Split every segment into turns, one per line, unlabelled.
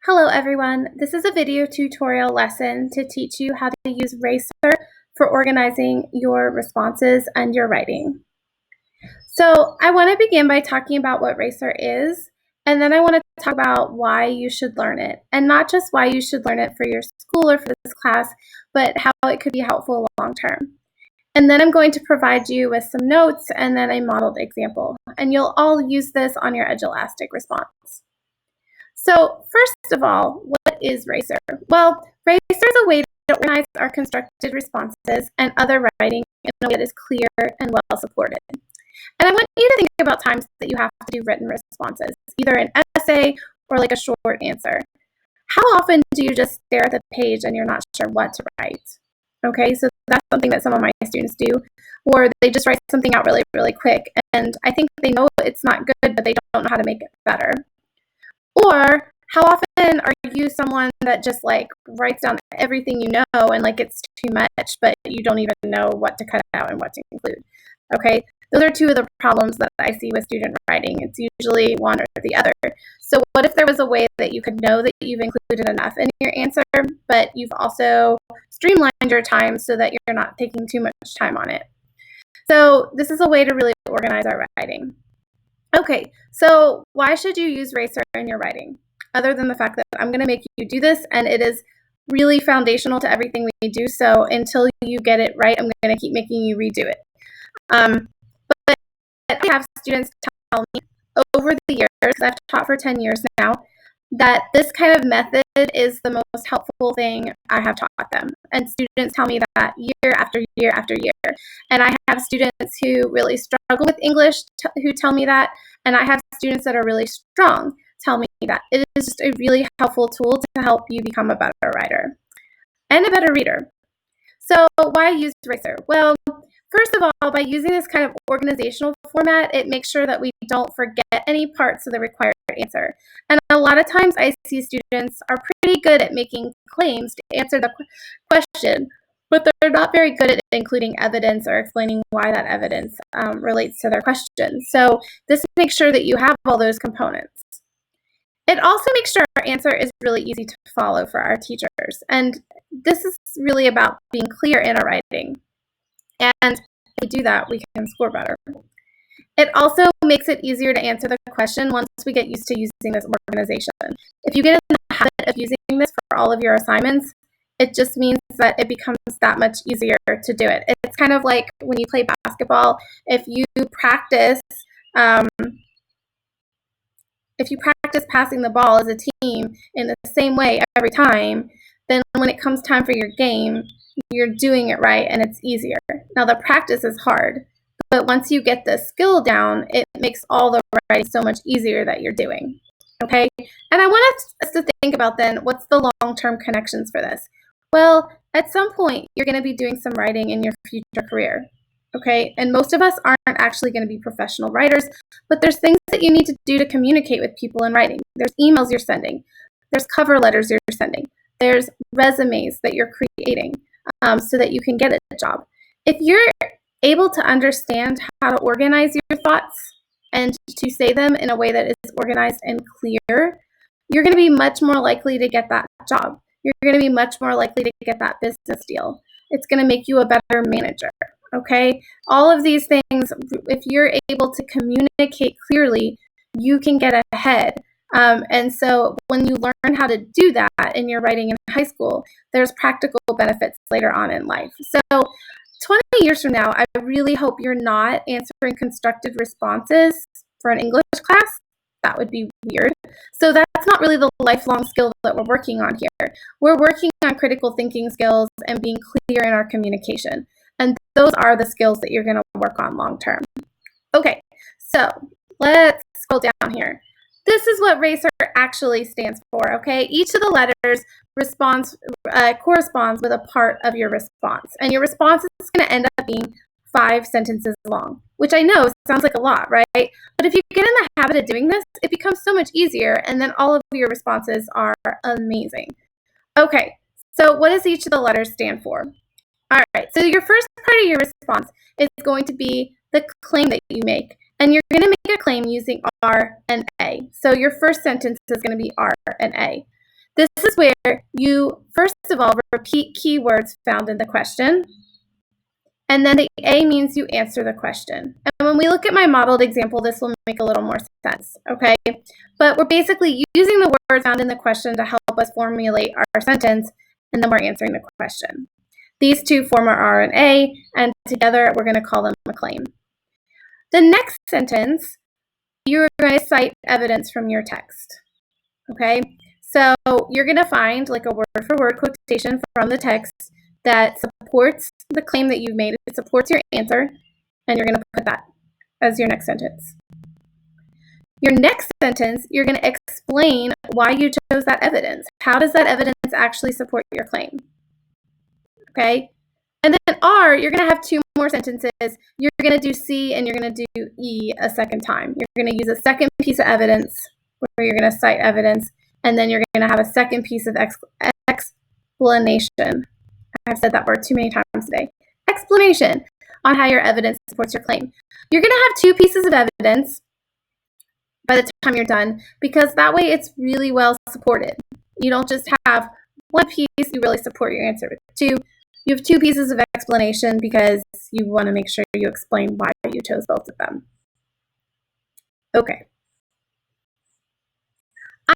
Hello everyone, this is a video tutorial lesson to teach you how to use RACER for organizing your responses and your writing. So I want to begin by talking about what RACER is, and then I want to talk about why you should learn it, and not just why you should learn it for your school or for this class, but how it could be helpful long term. And then I'm going to provide you with some notes and then a modeled example, and you'll all use this on your Edulastic response. So first of all, what is RACER? Well, RACER is a way to organize our constructed responses and other writing in a way that is clear and well supported. And I want you to think about times that you have to do written responses, either an essay or like a short answer. How often do you just stare at the page and you're not sure what to write? Okay, so that's something that some of my students do, or they just write something out really, really quick, and I think they know it's not good, but they don't know how to make it better. Or how often are you someone that just like writes down everything you know and like it's too much, but you don't even know what to cut out and what to include? Okay, those are two of the problems that I see with student writing. It's usually one or the other. So what if there was a way that you could know that you've included enough in your answer, but you've also streamlined your time so that you're not taking too much time on it? So this is a way to really organize our writing. Okay, so why should you use RACER in your writing? Other than the fact that I'm going to make you do this, and it is really foundational to everything we do, so until you get it right, I'm going to keep making you redo it. But I have students tell me over the years, because I've taught for 10 years now, that this kind of method is the most helpful thing I have taught them. And students tell me that year after year after year. And I have students who really struggle with English who tell me that. And I have students that are really strong tell me that. It is just a really helpful tool to help you become a better writer and a better reader. So why use RACER? Well, first of all, by using this kind of organizational format, it makes sure that we don't forget any parts of the required answer. And a lot of times I see students are pretty good at making claims to answer the question, but they're not very good at including evidence or explaining why that evidence relates to their question. So this makes sure that you have all those components. It also makes sure our answer is really easy to follow for our teachers. And this is really about being clear in our writing. And if we do that, we can score better. It also makes it easier to answer the question once we get used to using this organization. If you get in the habit of using this for all of your assignments, it just means that it becomes that much easier to do it. It's kind of like when you play basketball. If you practice passing the ball as a team in the same way every time, then when it comes time for your game, you're doing it right and it's easier. Now the practice is hard, but once you get the skill down, it makes all the writing so much easier that you're doing. Okay, and I want us to think about then, what's the long-term connections for this? Well, at some point, you're going to be doing some writing in your future career. Okay, and most of us aren't actually going to be professional writers, but there's things that you need to do to communicate with people in writing. There's emails you're sending, there's cover letters you're sending, there's resumes that you're creating so that you can get a job. If you're able to understand how to organize your thoughts and to say them in a way that is organized and clear, you're going to be much more likely to get that job. You're going to be much more likely to get that business deal. It's going to make you a better manager. Okay, all of these things, if you're able to communicate clearly, you can get ahead. And so when you learn how to do that in your writing in high school, there's practical benefits later on in life. So 20 years from now, I really hope you're not answering constructed responses for an English class. That would be weird. So that's not really the lifelong skill that we're working on here. We're working on critical thinking skills and being clear in our communication. And those are the skills that you're going to work on long term. Okay, so let's scroll down here. This is what RACER actually stands for, okay? Each of the letters corresponds with a part of your response. And your response is going to end up being 5 sentences long, which I know sounds like a lot, right? But if you get in the habit of doing this, it becomes so much easier, and then all of your responses are amazing. Okay, so what does each of the letters stand for? All right, so your first part of your response is going to be the claim that you make. And you're going to make a claim using R and A. So your first sentence is going to be R and A. This is where you, first of all, repeat keywords found in the question. And then the A means you answer the question. And when we look at my modeled example, this will make a little more sense, okay? But we're basically using the words found in the question to help us formulate our sentence, and then we're answering the question. These two form our R and A, and together we're going to call them a claim. The next sentence, you're going to cite evidence from your text, okay? So you're going to find like a word-for-word quotation from the text that supports the claim that you've made. It supports your answer, and you're going to put that as your next sentence. Your next sentence, you're going to explain why you chose that evidence. How does that evidence actually support your claim? Okay? And then R, you're going to have two more sentences. You're going to do C and you're going to do E a second time. You're going to use a second piece of evidence where you're going to cite evidence, and then you're going to have a second piece of explanation. I've said that word too many times today. Explanation on how your evidence supports your claim. You're going to have two pieces of evidence by the time you're done, because that way it's really well supported. You don't just have one piece you really support your answer with. Two, you have two pieces of explanation because you want to make sure you explain why you chose both of them. Okay.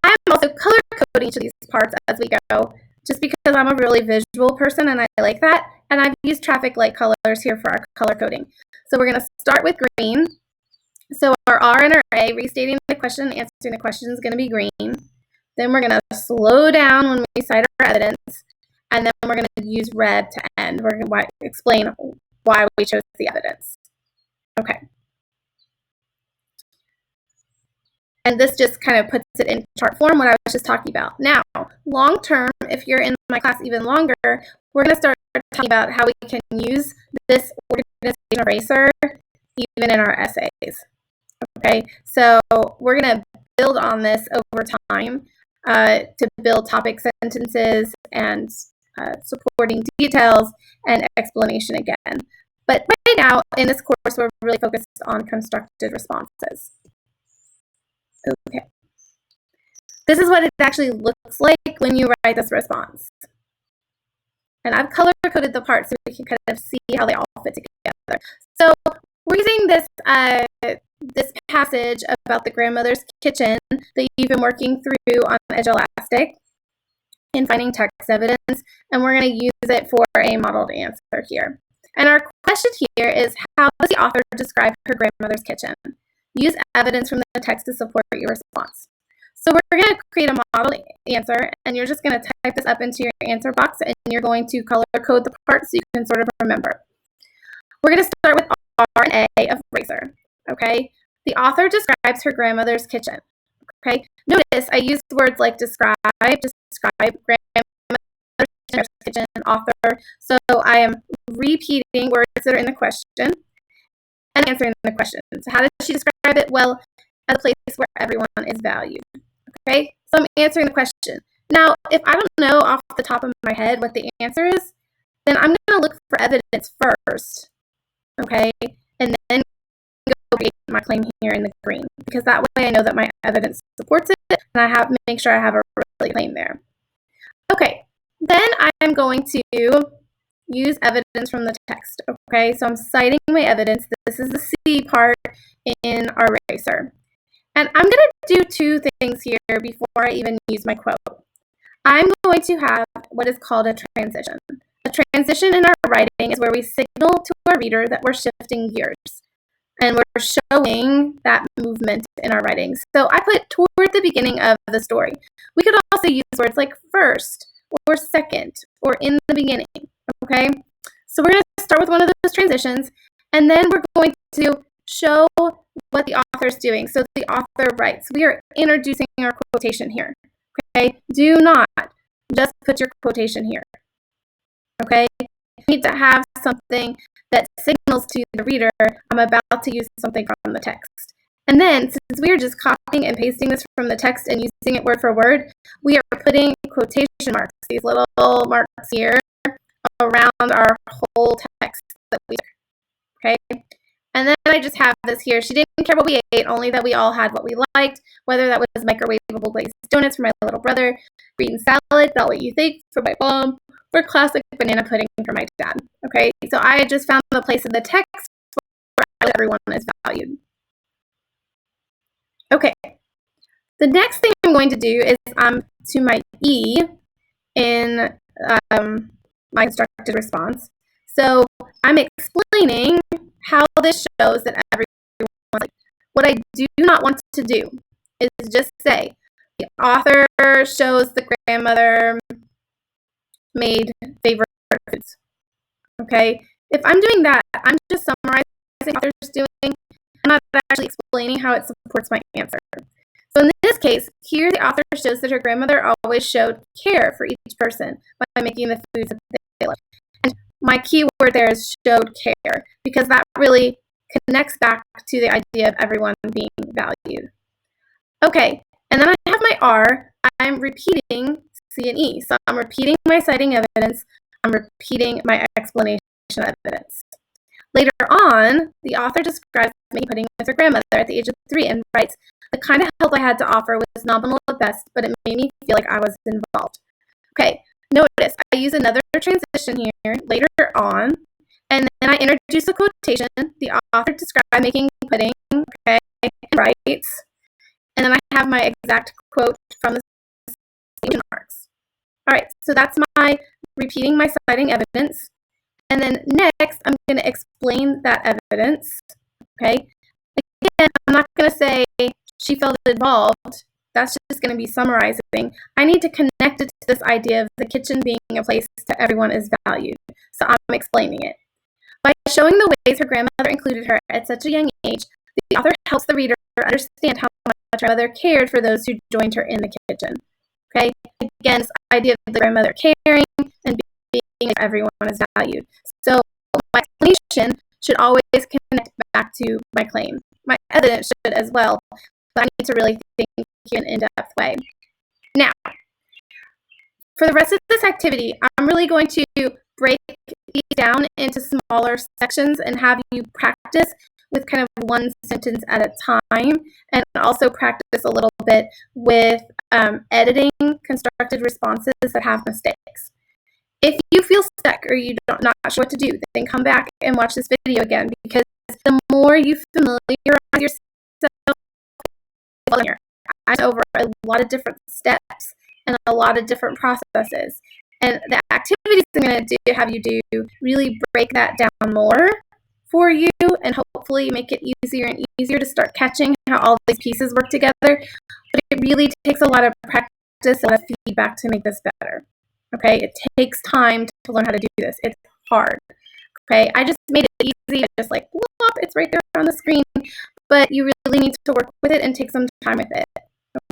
I'm also color coding each of these parts as we go, just because I'm a really visual person and I like that. And I've used traffic light colors here for our color coding. So we're going to start with green. So our R and our A, restating the question, answering the question, is going to be green. Then we're going to slow down when we cite our evidence. And then we're going to use red to end. We're going to explain why we chose the evidence. Okay. And this just kind of puts it in chart form, what I was just talking about. Now, long term, if you're in my class even longer, we're going to start talking about how we can use this organization RACER even in our essays. Okay, so we're going to build on this over time to build topic sentences and supporting details and explanation again. But right now, in this course, we're really focused on constructed responses. Okay. This is what it actually looks like when you write this response. And I've color-coded the parts so we can kind of see how they all fit together. So we're using this, this passage about the grandmother's kitchen that you've been working through on Edge Elastic in finding text evidence, and we're going to use it for a modeled answer here. And our question here is, how does the author describe her grandmother's kitchen? Use evidence from the text to support your response. So we're going to create a model answer, and you're just going to type this up into your answer box, and you're going to color code the parts so you can sort of remember. We're going to start with R and A of RACER, okay? The author describes her grandmother's kitchen, okay? Notice I used words like describe, grandmother's kitchen, author. So I am repeating words that are in the question and answering the question. So how does she describe it? Well, as a place where everyone is valued. Okay, so I'm answering the question. Now, if I don't know off the top of my head what the answer is, then I'm going to look for evidence first. Okay, and then go create my claim here in the green, because that way I know that my evidence supports it, and I have make sure I have a really claim there. Okay, then I'm going to use evidence from the text. Okay, so I'm citing my evidence. This is the C part in our RACER. And I'm going to do two things here before I even use my quote. I'm going to have what is called a transition. A transition in our writing is where we signal to our reader that we're shifting gears, and we're showing that movement in our writing. So I put toward the beginning of the story. We could also use words like first or second or in the beginning. Okay, so we're going to start with one of those transitions, and then we're going to show what the author is doing. So the author writes. We are introducing our quotation here. Okay, do not just put your quotation here. Okay, you need to have something that signals to the reader, I'm about to use something from the text. And then, since we are just copying and pasting this from the text and using it word for word, we are putting quotation marks, these little marks here, around our whole text that we took. Okay, And then I just have this here. She didn't care what we ate, only that we all had what we liked, whether that was microwavable glazed donuts for my little brother, green salad, not what you think, for my mom, or classic banana pudding for my dad. Okay, so I just found the place in the text where everyone is valued. Okay, the next thing I'm going to do is to my E in my constructed response. So I'm explaining how this shows that everyone, like, what I do not want to do is just say the author shows the grandmother made favorite foods. Okay, if I'm doing that, I'm just summarizing what the author's doing. I'm not actually explaining how it supports my answer. So in this case, here the author shows that her grandmother always showed care for each person by making the foods that they loved. And my key word there is showed care, because that really connects back to the idea of everyone being valued. Okay, and then I have my R. I'm repeating C and E. So I'm repeating my citing evidence. I'm repeating my explanation evidence. Later on, the author describes me pudding with her grandmother at the age of 3 and writes, the kind of help I had to offer was nominal at best, but it made me feel like I was involved. Okay, notice I use another transition here later on, and then I introduce a quotation. The author described making pudding, okay, and writes, and then I have my exact quote from the quotation marks. All right, so that's my repeating my citing evidence. And then next, I'm going to explain that evidence, okay? Again, I'm not going to say she felt involved. That's just going to be summarizing. I need to connect it to this idea of the kitchen being a place that everyone is valued. So I'm explaining it. By showing the ways her grandmother included her at such a young age, the author helps the reader understand how much her mother cared for those who joined her in the kitchen. Okay? Again, this idea of the grandmother caring and being everyone is valued. So my explanation should always connect back to my claim. My evidence should as well, but I need to really think in an in-depth way. Now, for the rest of this activity, I'm really going to break these down into smaller sections and have you practice with kind of one sentence at a time, and also practice a little bit with editing constructed responses that have mistakes. If you feel stuck or you're not sure what to do, then come back and watch this video again, because the more you familiarize yourself with it, I went over a lot of different steps and a lot of different processes. And the activities I'm going to have you do really break that down more for you, and hopefully make it easier and easier to start catching how all these pieces work together. But it really takes a lot of practice and a lot of feedback to make this better. Okay, it takes time to learn how to do this. It's hard. Okay, I just made it easy. I just like, whoop, it's right there on the screen. But you really need to work with it and take some time with it.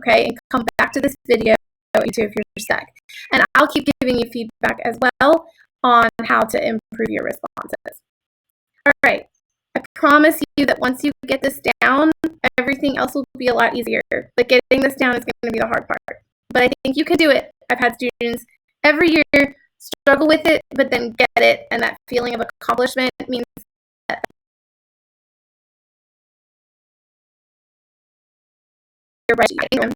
Okay, and come back to this video if you're stuck. And I'll keep giving you feedback as well on how to improve your responses. All right, I promise you that once you get this down, everything else will be a lot easier. But getting this down is going to be the hard part. But I think you can do it. I've had students every year struggle with it, but then get it, and that feeling of accomplishment means that you're right.